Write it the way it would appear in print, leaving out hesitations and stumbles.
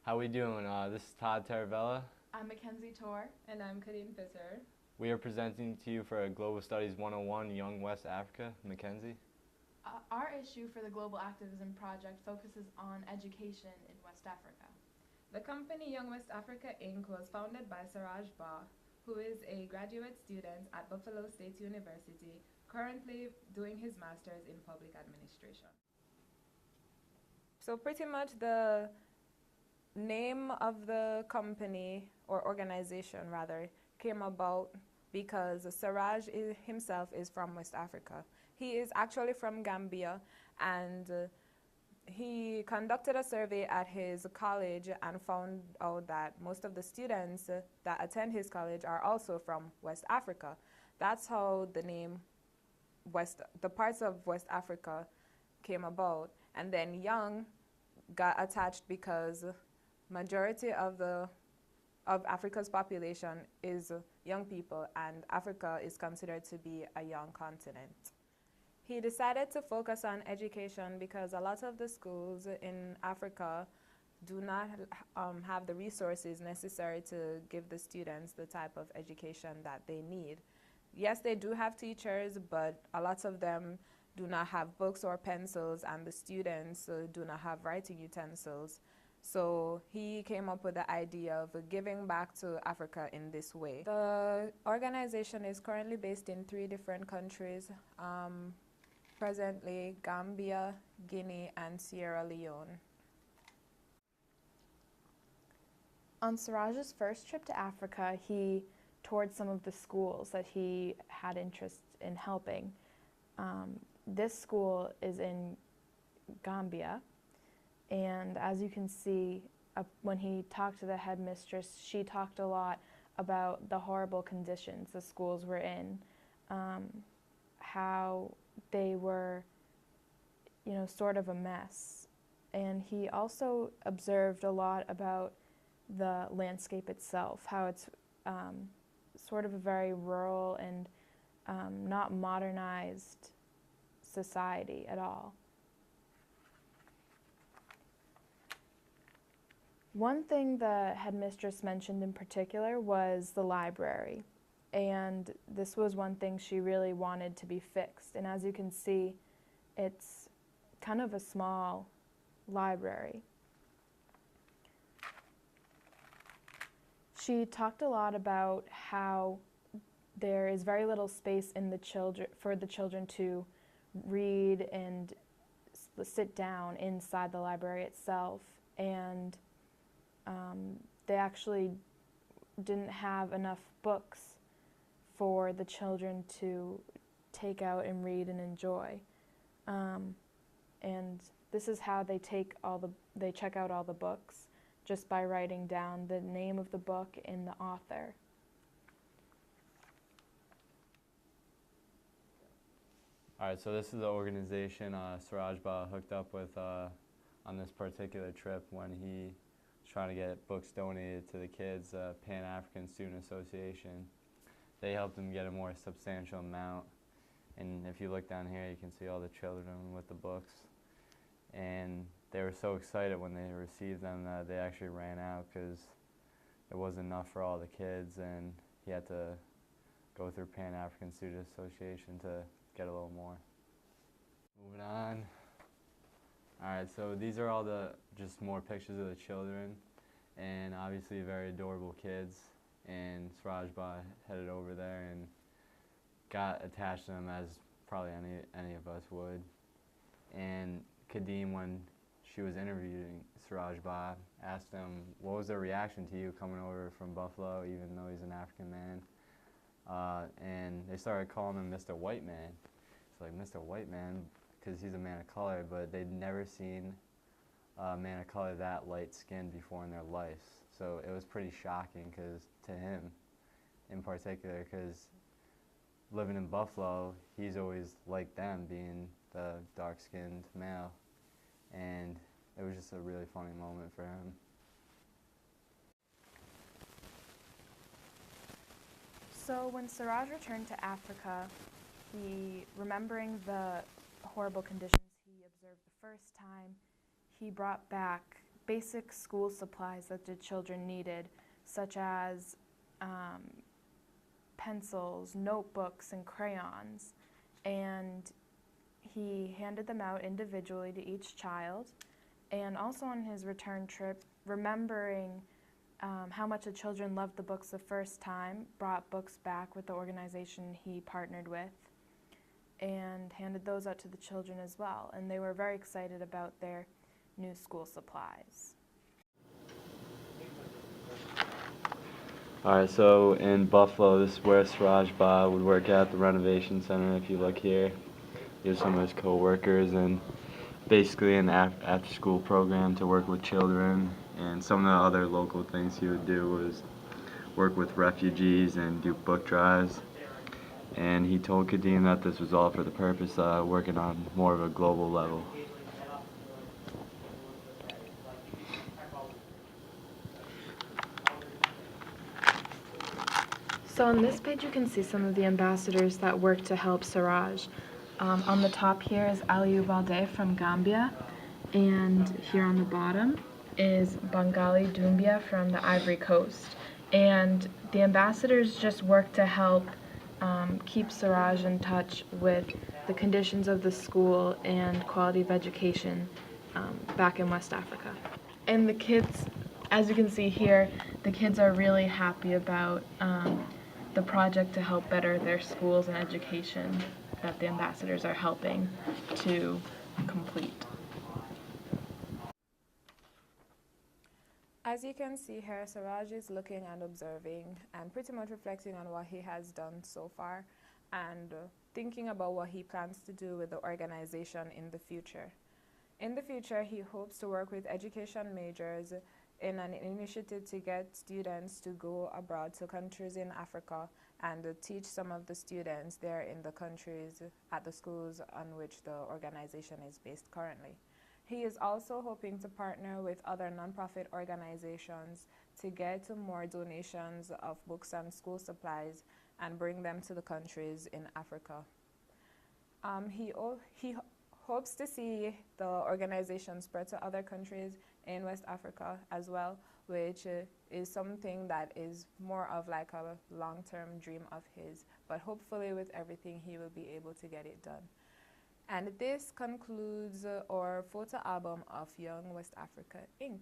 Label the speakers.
Speaker 1: How we doing? This is Todd Taravella.
Speaker 2: I'm Mackenzie Tor.
Speaker 3: And I'm Kadeen Fisser.
Speaker 1: We are presenting to you for Global Studies 101, Young West Africa. Mackenzie?
Speaker 2: Our issue for the Global Activism Project focuses on education in West Africa.
Speaker 3: The company Young West Africa Inc. was founded by Siraj Ba, who is a graduate student at Buffalo State University, currently doing his master's in public administration. So pretty much the name of the company, or organization rather, came about because Siraj himself is from West Africa. He is actually from Gambia, and he conducted a survey at his college and found out that most of the students that attend his college are also from West Africa. That's how the name the parts of West Africa came about. And then Young got attached because majority of Africa's population is young people, and Africa is considered to be a young continent. He decided to focus on education because a lot of the schools in Africa do not have the resources necessary to give the students the type of education that they need. Yes, they do have teachers, but a lot of them do not have books or pencils, and the students do not have writing utensils. So he came up with the idea of giving back to Africa in this way. The organization is currently based in 3 different countries, presently Gambia, Guinea, and Sierra Leone.
Speaker 2: On Siraj's first trip to Africa, he toured some of the schools that he had interest in helping. This school is in Gambia. And as you can see, when he talked to the headmistress, she talked a lot about the horrible conditions the schools were in, how they were, sort of a mess. And he also observed a lot about the landscape itself, how it's sort of a very rural and not modernized society at all. One thing the headmistress mentioned in particular was the library, and this was one thing she really wanted to be fixed. And as you can see, it's kind of a small library. She talked a lot about how there is very little space in for the children to read and sit down inside the library itself, and they actually didn't have enough books for the children to take out and read and enjoy. And this is how they check out all the books, just by writing down the name of the book and the author.
Speaker 1: All right, so this is the organization Siraj Ba hooked up with on this particular trip when he trying to get books donated to the kids, Pan-African Student Association. They helped him get a more substantial amount. And if you look down here, you can see all the children with the books. And they were so excited when they received them that they actually ran out because it wasn't enough for all the kids, and he had to go through Pan-African Student Association to get a little more. Moving on. Alright, so these are all just more pictures of the children, and obviously very adorable kids, and Siraj Ba headed over there and got attached to them as probably any of us would. And Kadeem, when she was interviewing Siraj Ba, asked him, what was their reaction to you coming over from Buffalo, even though he's an African man? And they started calling him Mr. White Man. It's like, Mr. White Man, because he's a man of color, but they'd never seen a man of color that light-skinned before in their lives. So it was pretty shocking to him in particular, because living in Buffalo, he's always like them, being the dark-skinned male. And it was just a really funny moment for him.
Speaker 2: So when Siraj returned to Africa, remembering the horrible conditions he observed the first time, he brought back basic school supplies that the children needed, such as pencils, notebooks, and crayons. And he handed them out individually to each child. And also on his return trip, remembering how much the children loved the books the first time, brought books back with the organization he partnered with and handed those out to the children as well. And they were very excited about their new school supplies.
Speaker 1: Alright, so in Buffalo, this is where Suraj Ba would work at the renovation center. If you look here, here's some of his co-workers, and basically an after-school program to work with children. And some of the other local things he would do was work with refugees and do book drives. And he told Kadeem that this was all for the purpose of working on more of a global level.
Speaker 2: So on this page you can see some of the ambassadors that work to help Suraj. On the top here is Aliou Balde from Gambia, and here on the bottom is Bengali Doumbia from the Ivory Coast. And the ambassadors just work to help keep Suraj in touch with the conditions of the school and quality of education back in West Africa. And the kids, as you can see here, the kids are really happy about the project to help better their schools and education that the ambassadors are helping to complete.
Speaker 3: As you can see here, Suraj is looking and observing and pretty much reflecting on what he has done so far and thinking about what he plans to do with the organization in the future. In the future, he hopes to work with education majors in an initiative to get students to go abroad to countries in Africa and teach some of the students there in the countries at the schools on which the organization is based currently. He is also hoping to partner with other nonprofit organizations to get more donations of books and school supplies and bring them to the countries in Africa. He hopes to see the organization spread to other countries in West Africa as well, which is something that is more of like a long-term dream of his, but hopefully with everything he will be able to get it done. And this concludes our photo album of Young West Africa, Inc.